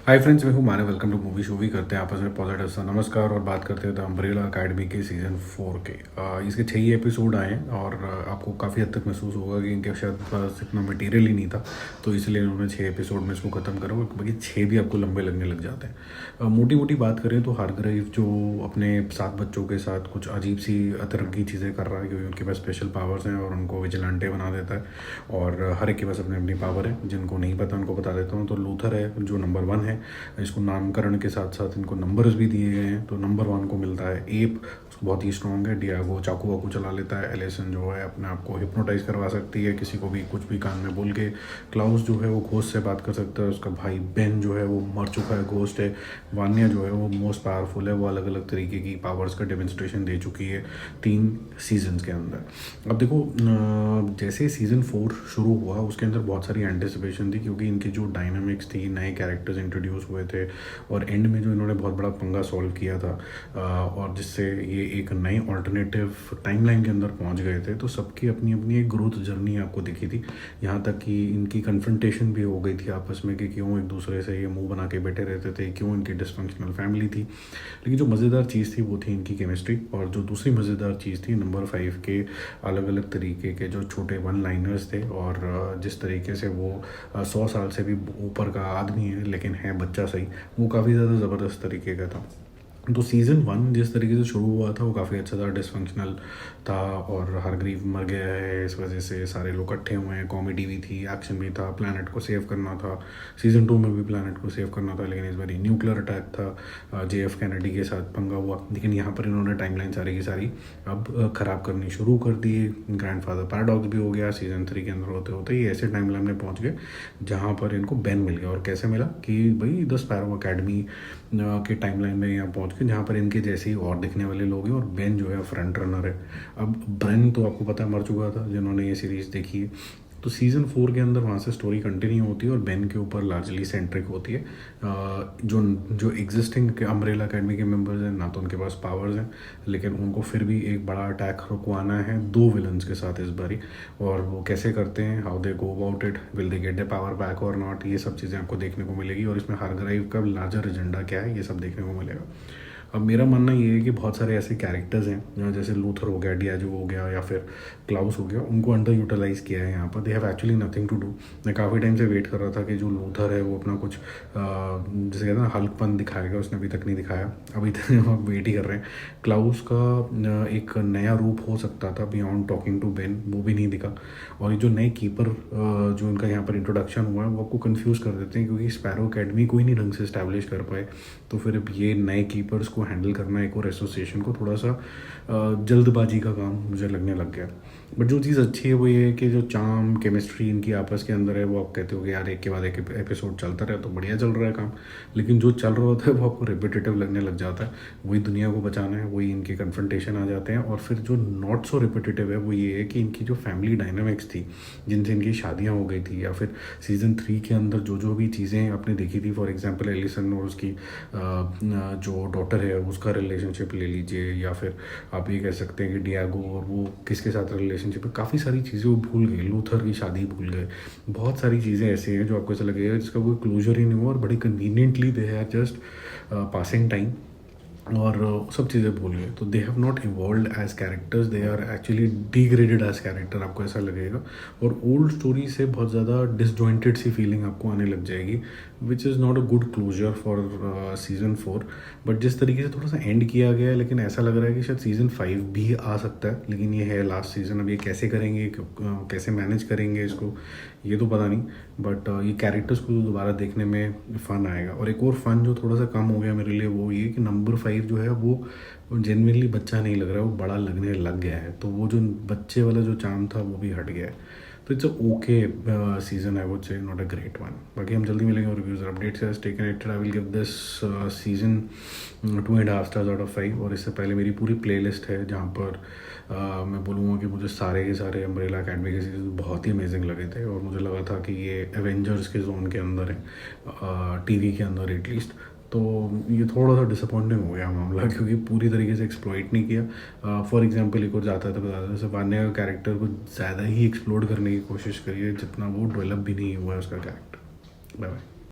Hi friends, मैं हूँ Mane. Welcome to movie show. भी करते हैं आपस में पॉजिटिव सा नमस्कार और बात करते हैं द अम्ब्रेला अकेडमी के सीज़न 4 के। इसके 6 ही एपिसोड आए हैं और आपको काफ़ी हद तक महसूस होगा कि इनके शायद पास इतना मटेरियल ही नहीं था, तो इसलिए उन्होंने 6 एपिसोड में इसको ख़त्म करा। बाकी 6 भी आपको लंबे लगने लग जाते हैं। मोटी मोटी बात करें तो हार्ग्रेव जो अपने 7 बच्चों के साथ कुछ अजीब सी अतरंगी चीज़ें कर रहा है, क्योंकि उनके पास स्पेशल पावर्स हैं और उनको विजिलेंटे बना देता है। और हर एक के पास अपनी अपनी पावर है। जिनको नहीं पता उनको बता देता हूँ। तो लूथर है जो नंबर 1 है। इसको नामकरण के साथ साथ इनको नंबर्स भी दिए गए हैं। तो नंबर 1 को मिलता है एप, उसको बहुत ही स्ट्रॉन्ग है। डियागो चाकू वाकू चला लेता है। एलिसन जो है अपने आप को हिप्नोटाइज करवा सकती है, किसी को भी कुछ भी कान में बोल के। क्लाउस जो है वो घोस्ट से बात कर सकता है। उसका भाई बेन जो है वो मर चुका है, घोस्ट है। वान्या जो है वो मोस्ट पावरफुल है, वो अलग अलग तरीके की पावर्स का डेमोन्स्ट्रेशन दे चुकी है 3 सीजन्स के अंदर। अब देखो, जैसे सीज़न 4 शुरू हुआ उसके अंदर बहुत सारी एंटिसिपेशन थी, क्योंकि इनकी जो डायनामिक्स थी, नए कैरेक्टर्स इंट्रोड्यूस हुए थे और एंड में जो इन्होंने बहुत बड़ा पंगा सॉल्व किया था, और जिससे ये एक नई ऑल्टरनेटिव टाइमलाइन के अंदर पहुंच गए थे। तो सबकी अपनी अपनी एक ग्रोथ जर्नी आपको दिखी थी। यहाँ तक कि इनकी कन्फ्रंटेशन भी हो गई थी आपस में कि क्यों एक दूसरे से ये मुंह बना के बैठे रहते थे, क्यों इनकी डिसफंक्शनल फैमिली थी। लेकिन जो मज़ेदार चीज़ थी वो थी इनकी केमिस्ट्री। और जो दूसरी मज़ेदार चीज़ थी नंबर 5 के अलग अलग तरीके के जो छोटे वन लाइनर्स थे, और जिस तरीके से वो 100 साल से भी ऊपर का आदमी है लेकिन है बच्चा सही, वो काफ़ी ज़्यादा ज़बरदस्त तरीके का था। तो सीज़न 1 जिस तरीके से शुरू हुआ था वो काफ़ी अच्छा था, डिसफंक्शनल था। और हार्ग्रीव मर गया है, इस वजह से सारे लोग इकट्ठे हुए हैं। कॉमेडी भी थी, एक्शन भी था, प्लानट को सेव करना था। सीज़न 2 में भी प्लानट को सेव करना था, लेकिन इस बार न्यूक्लियर अटैक था, JF कैनेडी के साथ पंगा हुआ। लेकिन यहाँ पर इन्होंने टाइमलाइन सारी की सारी अब ख़राब करनी शुरू कर दी। ग्रैंडफादर पैराडॉक्स भी हो गया सीज़न 3 के अंदर। होते होते ये ऐसे टाइमलाइन में पहुँच गए जहाँ पर इनको बैन मिल गया। और कैसे मिला कि भाई द स्पैरो अकेडमी के टाइमलाइन में यहाँ पहुँच के, जहाँ पर इनके जैसे ही और दिखने वाले लोग हैं। और बेन जो है फ्रंट रनर है। अब ब्रेन तो आपको पता है मर चुका था जिन्होंने ये सीरीज़ देखी है। तो सीज़न 4 के अंदर वहाँ से स्टोरी कंटिन्यू होती है और बेन के ऊपर लार्जली सेंट्रिक होती है। जो जो एग्जिस्टिंग अम्ब्रेला अकेडमी के मेंबर्स हैं, ना तो उनके पास पावर्स हैं, लेकिन उनको फिर भी एक बड़ा अटैक रुकवाना है 2 विलन्स के साथ इस बारी। और वो कैसे करते हैं, how they go about it, will they get the power back और नॉट, ये सब चीज़ें आपको देखने को मिलेगी। और इसमें हार्ग्राइव का लार्जर एजेंडा क्या है, ये सब देखने को मिलेगा। अब मेरा मानना ये है कि बहुत सारे ऐसे कैरेक्टर्स हैं जैसे लूथर हो गया, डियाजो हो गया, या फिर क्लाउस हो गया, उनको अंडर यूटिलाइज किया है यहाँ पर। They have actually nothing to do. मैं काफ़ी टाइम से वेट कर रहा था कि जो लूथर है वो अपना कुछ जैसे कहते हैं ना हल्कपन दिखाएगा, उसने अभी तक नहीं दिखाया। अभी तक हम वेट ही कर रहे हैं। क्लाउस का एक नया रूप हो सकता था बियॉन्ड टॉकिंग टू बेन, वो भी नहीं दिखा। और ये जो नए कीपर जो उनका यहाँ पर इंट्रोडक्शन हुआ है वो आपको कन्फ्यूज़ कर देते हैं, क्योंकि स्पैरो अकेडमी कोई नहीं ढंग से इस्टेब्लिश कर पाए। तो फिर ये नए कीपर्स को हैंडल करना, एक और एसोसिएशन को, थोड़ा सा जल्दबाजी का काम मुझे लगने लग गया। बट जो चीज़ अच्छी है वो ये है कि जो चार्म केमिस्ट्री इनकी आपस के अंदर है, वो आप कहते हो कि यार एक के बाद एक एपिसोड चलता रहे तो बढ़िया चल रहा है काम। लेकिन जो चल रहा होता है वो आपको रिपीटेटिव लगने लग जाता है। वही दुनिया को बचाना है, वही इनके कन्फ्रंटेशन आ जाते हैं। और फिर जो नॉट सो रिपीटेटिव है वो ये है कि इनकी जो फैमिली डायनामिक्स थी, जिनसे इनकी शादियाँ हो गई थी, या फिर सीज़न 3 के अंदर जो भी चीज़ें आपने देखी थी, फॉर एग्जाम्पल एलिसन और उसकी जो डॉटर है उसका रिलेशनशिप ले लीजिए, या फिर आप ये कह सकते हैं कि डियागो और वो किसके साथ रिलेशनशिप है, काफ़ी सारी चीज़ें वो भूल गए। लूथर की शादी भूल गए। बहुत सारी चीज़ें ऐसी हैं जो आपको ऐसा लगेगा जिसका कोई क्लोजर ही नहीं हुआ, और बड़ी conveniently they are just passing time, और सब चीज़ें भूल गए। तो they have not evolve as characters, they are actually degraded as character, आपको ऐसा लगेगा। और ओल्ड स्टोरी से बहुत ज़्यादा डिसजॉइंटेड सी फीलिंग आपको आने लग जाएगी, which is not a good closure for season 4। But जिस तरीके से थोड़ा सा एंड किया गया है, लेकिन ऐसा लग रहा है कि शायद सीज़न 5 भी आ सकता है। लेकिन ये है लास्ट सीज़न, अब ये कैसे करेंगे, कैसे मैनेज करेंगे इसको, ये तो पता नहीं। बट ये कैरेक्टर्स को दोबारा देखने में फ़न आएगा। और एक और फ़न जो थोड़ा सा कम हो गया मेरे लिए वो ये कि नंबर 5 जो है वो जेन्युइनली बच्चा नहीं लग रहा है, वो बड़ा लगने लग गया है। तो वो जो बच्चे वाला जो चार्म था वो भी हट गया है। तो it's okay season, I would say not a great one. बाकी हम जल्दी मिलेंगे और रिव्यूज़ अपडेट्स से। Stay connected. I will give this season 2.5 stars out of 5। और इससे पहले मेरी पूरी प्लेलिस्ट है जहाँ पर मैं बोलूँगा कि मुझे सारे के सारे अम्ब्रेला अकेडमी के सीजन बहुत ही अमेजिंग लगे थे। और मुझे लगा था कि ये एवेंजर्स के जोन के अंदर है, टीवी के अंदर एटलीस्ट। तो ये थोड़ा सा डिसअपॉइंटिंग हो गया मामला, क्योंकि पूरी तरीके से एक्सप्लॉइट नहीं किया। फॉर एग्जांपल एक और जाता था बताता जैसे वान्या का कैरेक्टर को ज़्यादा ही एक्सप्लोर करने की कोशिश करी है, जितना वो डेवलप भी नहीं हुआ है उसका कैरेक्टर। Bye bye.